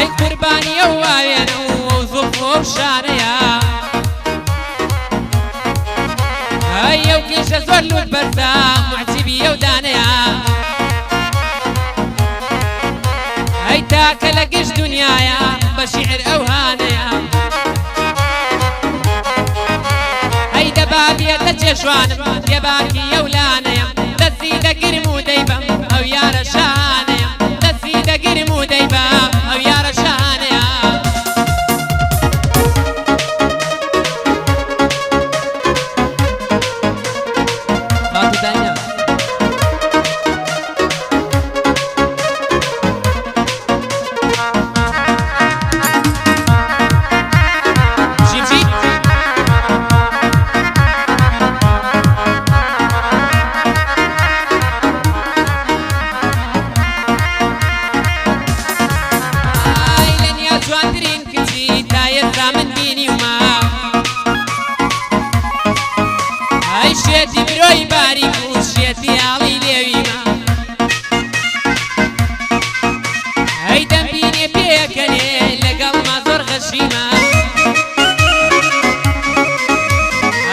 ئەی قوربانی ئەو واوێنە و زوڵفۆ و شانەیە ئەی ئەو کێشە زۆر لوت بەرزە معجیبی ئەو دانەیە ئەی تاکە لە گشت دونیایە بە شیعر ئەو هانەیە ئەی دەبا بێتە چێشوانم دێباکی ئەو لانەیە دەستی دەگرم و دەیبەم ئەو یارە شانەیە دەستی دەگرم و دەیبەم ئەو یارە شانەیە شێتی برۆی باریک و شێتی ئاڵی لێویمە ئەی دەمبینێ پێکەنێ لەگەڵما زۆر غەشیمە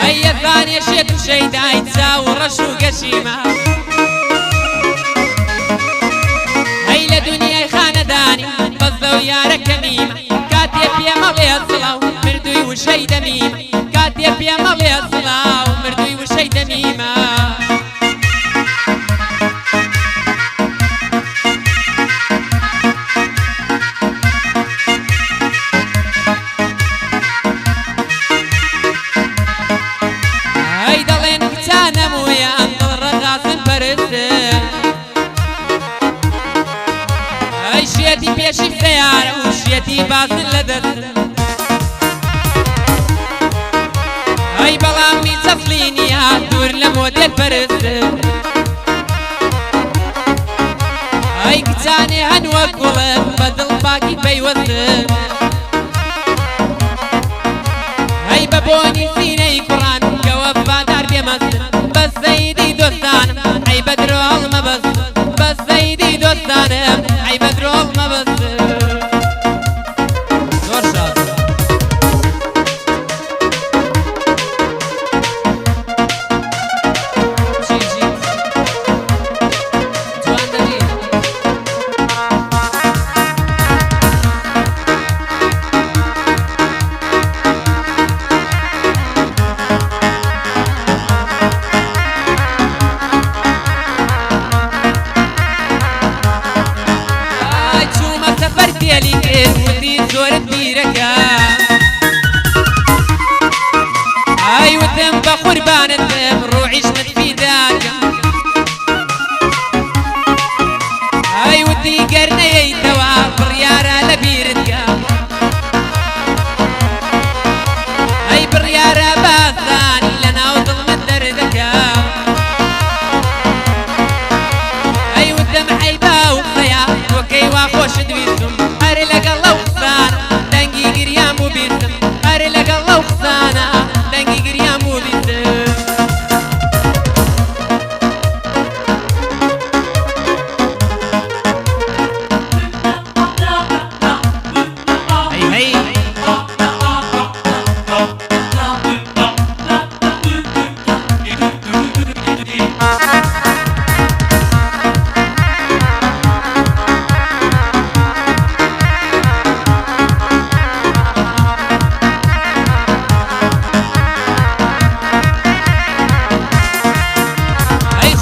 ئەی یەزانێ شێت و شەیدای چاو و ڕەش و گەشیمە ئەی لە دونیای خانەدانی بەزە و یارەکەمیمە کاتێ پێمەڵێ سڵاو مردووی وشەی دەمیمە کاتێ پێمەڵێ سڵاو مردووی وشەی دەمیمە ئەی دەڵێن کچانە مویان دڵڕەغازن پەرستن ئەی شێتی پێشی سەیارە و شێتی بازن لە دەستن ئەی بەڵامی چەفلی نییە دوور لە مۆدێل پەرستن ئەی کچانێ هەنوە گوڵن بە دڵپاکی پەیوەستن ئەی بە بۆنی سینەی کوڕان کەوە بادار بێمەستن بە سەیدی دۆستانم ئەی بە درۆڵ مەبەستن بە سەیدی دۆستانم ئەی بە درۆڵ مەبەستن زۆر شاد زۆرت بیرەکە ئەی وتم بە قوربانت بم ڕوعیشمت فیداکە ئەی وتی گەرنەیەیتەوە بڕیارە لە بیرتکە ئەی بڕیارە بازانی لە ناو دڵمت دەردەکە ئەی وتم عەیبا و قسەیە وەکەی وا خۆشت ویستم هەرێ لەگەڵ لەو قسانە دەنگی گریام و بیستم هەرێ لەگەڵ لەو قسانە دەنگی گریام و بیستم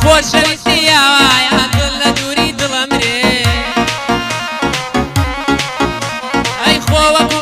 خۆشەویستی یاوایە دڵ لە دووری دڵەمرێ ئەی خۆ وەکو